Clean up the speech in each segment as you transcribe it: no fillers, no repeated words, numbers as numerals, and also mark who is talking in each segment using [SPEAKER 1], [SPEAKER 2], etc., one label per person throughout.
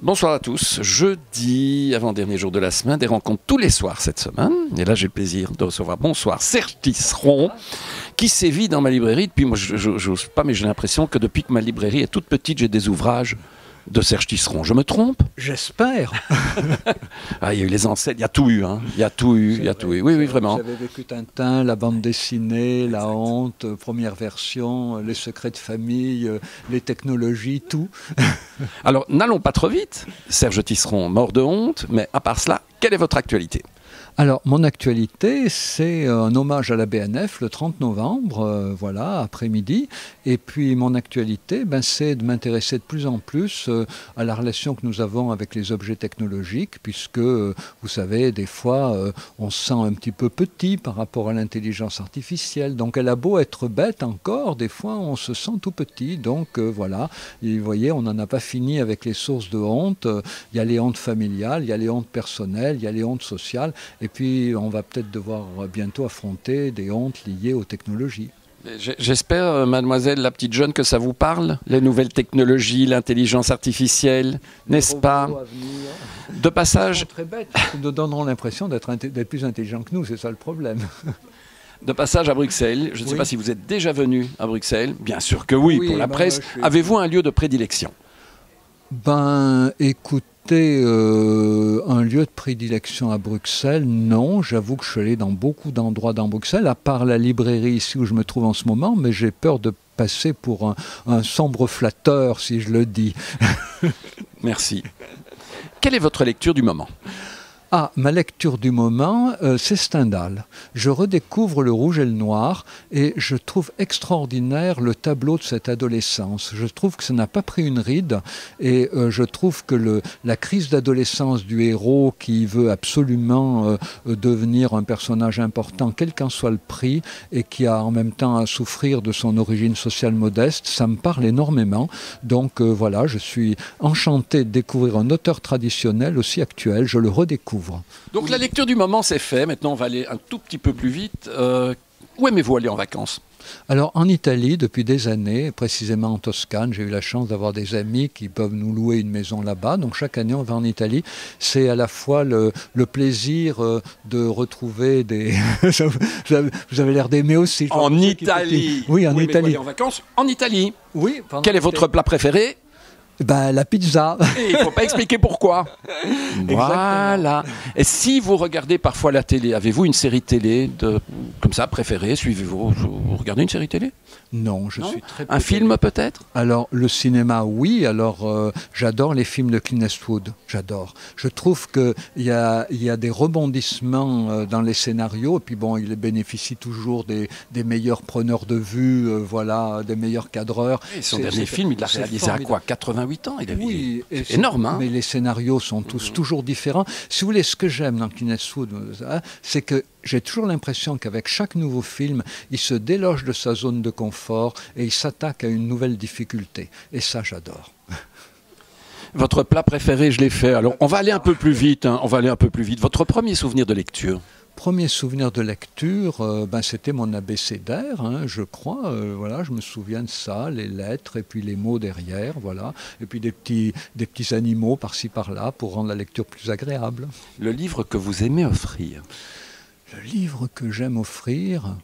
[SPEAKER 1] Bonsoir à tous. Jeudi, avant-dernier jour de la semaine, des rencontres tous les soirs cette semaine. Et là, j'ai le plaisir de recevoir bonsoir Serge Tisseron, qui sévit dans ma librairie. Depuis, moi, je n'ose pas, mais j'ai l'impression que depuis que ma librairie est toute petite, j'ai des ouvrages de Serge Tisseron. Je me trompe?
[SPEAKER 2] J'espère.
[SPEAKER 1] Ah, il y a eu les ancêtres, il y a tout eu, hein. Il y a tout eu, il y a tout eu. Oui, oui, vraiment.
[SPEAKER 2] Vous avez vécu Tintin, la bande dessinée, La Honte, première version, Les secrets de famille, les technologies, tout.
[SPEAKER 1] Alors, n'allons pas trop vite. Serge Tisseron, mort de honte, mais à part cela, quelle est votre actualité?
[SPEAKER 2] Alors, mon actualité, c'est un hommage à la BNF le 30 novembre, voilà, après-midi. Et puis, mon actualité, c'est de m'intéresser de plus en plus à la relation que nous avons avec les objets technologiques, puisque, vous savez, des fois, on se sent un petit peu petit par rapport à l'intelligence artificielle. Donc, elle a beau être bête encore, des fois, on se sent tout petit. Donc, voilà, et vous voyez, on n'en a pas fini avec les sources de honte. Il y a les hontes familiales, il y a les hontes personnelles, il y a les hontes sociales. Et puis, on va peut-être devoir bientôt affronter des hontes liées aux technologies.
[SPEAKER 1] J'espère, mademoiselle la petite jeune, que ça vous parle, les nouvelles technologies, l'intelligence artificielle, n'est-ce pas? De passage...
[SPEAKER 2] Très bête. Ils nous donneront l'impression d'être plus intelligents que nous, c'est ça le problème.
[SPEAKER 1] De passage à Bruxelles, je ne sais pas si vous êtes déjà venu à Bruxelles. Bien sûr que oui, pour la presse. Avez-vous un lieu de prédilection?
[SPEAKER 2] Écoutez, un lieu de prédilection à Bruxelles, non. J'avoue que je suis allé dans beaucoup d'endroits dans Bruxelles, à part la librairie ici où je me trouve en ce moment, mais j'ai peur de passer pour un sombre flatteur, si je le dis.
[SPEAKER 1] Merci. Quelle est votre lecture du moment ?
[SPEAKER 2] Ah, ma lecture du moment, c'est Stendhal. Je redécouvre Le Rouge et le Noir et je trouve extraordinaire le tableau de cette adolescence. Je trouve que ça n'a pas pris une ride et je trouve que la crise d'adolescence du héros qui veut absolument devenir un personnage important, quel qu'en soit le prix, et qui a en même temps à souffrir de son origine sociale modeste, ça me parle énormément. Donc voilà, je suis enchanté de découvrir un auteur traditionnel aussi actuel, je le redécouvre.
[SPEAKER 1] Donc la lecture du moment c'est fait, maintenant on va aller un tout petit peu plus vite. Où aimez-vous aller en vacances ?
[SPEAKER 2] Alors en Italie, depuis des années, précisément en Toscane, j'ai eu la chance d'avoir des amis qui peuvent nous louer une maison là-bas. Donc chaque année on va en Italie. C'est à la fois le plaisir de retrouver des... Vous avez l'air d'aimer aussi.
[SPEAKER 1] En Italie.
[SPEAKER 2] Oui, en Italie.
[SPEAKER 1] Aller en vacances en Italie.
[SPEAKER 2] Oui.
[SPEAKER 1] Quel est votre plat préféré ?
[SPEAKER 2] La pizza.
[SPEAKER 1] Et il ne faut pas expliquer pourquoi. Voilà. Et si vous regardez parfois la télé, avez-vous une série télé comme ça préférée? Suivez-vous? Vous regardez une série télé?
[SPEAKER 2] Non, je suis très...
[SPEAKER 1] Un film peut-être?
[SPEAKER 2] Alors, le cinéma, oui. Alors, j'adore les films de Clint Eastwood. J'adore. Je trouve qu'il y a des rebondissements dans les scénarios. Et puis, bon, il bénéficie toujours des meilleurs preneurs de vue, voilà, des meilleurs cadreurs.
[SPEAKER 1] Et son dernier film, il l'a réalisé à quoi? 88 ans?
[SPEAKER 2] Oui.
[SPEAKER 1] C'est énorme, hein?
[SPEAKER 2] Mais les scénarios sont tous toujours différents. Si vous voulez, ce que j'aime dans Clint Eastwood, c'est que j'ai toujours l'impression qu'avec chaque nouveau film, il se déloge de sa zone de confort et il s'attaque à une nouvelle difficulté. Et ça, j'adore.
[SPEAKER 1] Votre plat préféré, je l'ai fait. Alors, on va aller un peu plus vite. Hein. On va aller un peu plus vite. Votre premier souvenir de lecture?
[SPEAKER 2] Premier souvenir de lecture, c'était mon abécédaire, hein, je crois. Voilà, je me souviens de ça, les lettres et puis les mots derrière, voilà. Et puis des petits animaux par-ci par-là pour rendre la lecture plus agréable.
[SPEAKER 1] Le livre que vous aimez offrir?
[SPEAKER 2] Le livre que j'aime offrir...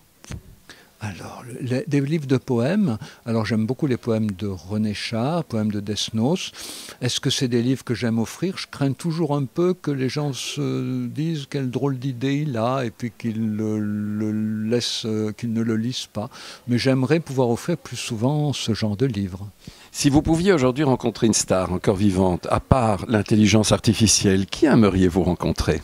[SPEAKER 2] Alors, des livres de poèmes. Alors, j'aime beaucoup les poèmes de René Char, poèmes de Desnos. Est-ce que c'est des livres que j'aime offrir? Je crains toujours un peu que les gens se disent quelle drôle d'idée il a et puis qu'ils qu'ils ne le lisent pas. Mais j'aimerais pouvoir offrir plus souvent ce genre de livres.
[SPEAKER 1] Si vous pouviez aujourd'hui rencontrer une star encore vivante, à part l'intelligence artificielle, qui aimeriez-vous rencontrer?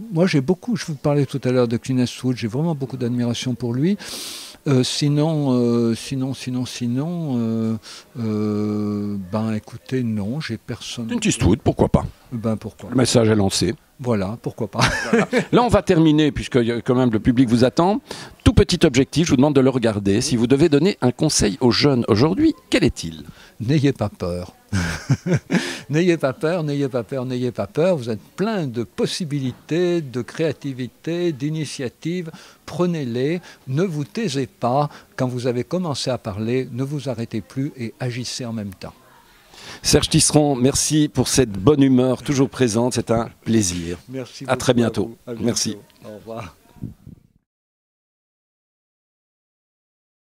[SPEAKER 2] Moi, j'ai beaucoup, je vous parlais tout à l'heure de Clint Eastwood, j'ai vraiment beaucoup d'admiration pour lui. Sinon, écoutez, non, j'ai personne.
[SPEAKER 1] Clint Eastwood, pourquoi pas?
[SPEAKER 2] Pourquoi?
[SPEAKER 1] Le message est lancé.
[SPEAKER 2] Voilà, pourquoi pas.
[SPEAKER 1] Voilà. Là, on va terminer, puisque quand même le public vous attend. Tout petit objectif, je vous demande de le regarder. Si vous devez donner un conseil aux jeunes aujourd'hui, quel est-il?
[SPEAKER 2] N'ayez pas peur. N'ayez pas peur, n'ayez pas peur, n'ayez pas peur. Vous êtes plein de possibilités, de créativité, d'initiatives. Prenez-les, ne vous taisez pas. Quand vous avez commencé à parler, ne vous arrêtez plus et agissez en même temps.
[SPEAKER 1] Serge Tisseron, merci pour cette bonne humeur toujours présente. C'est un plaisir.
[SPEAKER 2] Merci
[SPEAKER 1] à très bientôt.
[SPEAKER 2] à vous. À bientôt.
[SPEAKER 1] Merci.
[SPEAKER 2] Au revoir.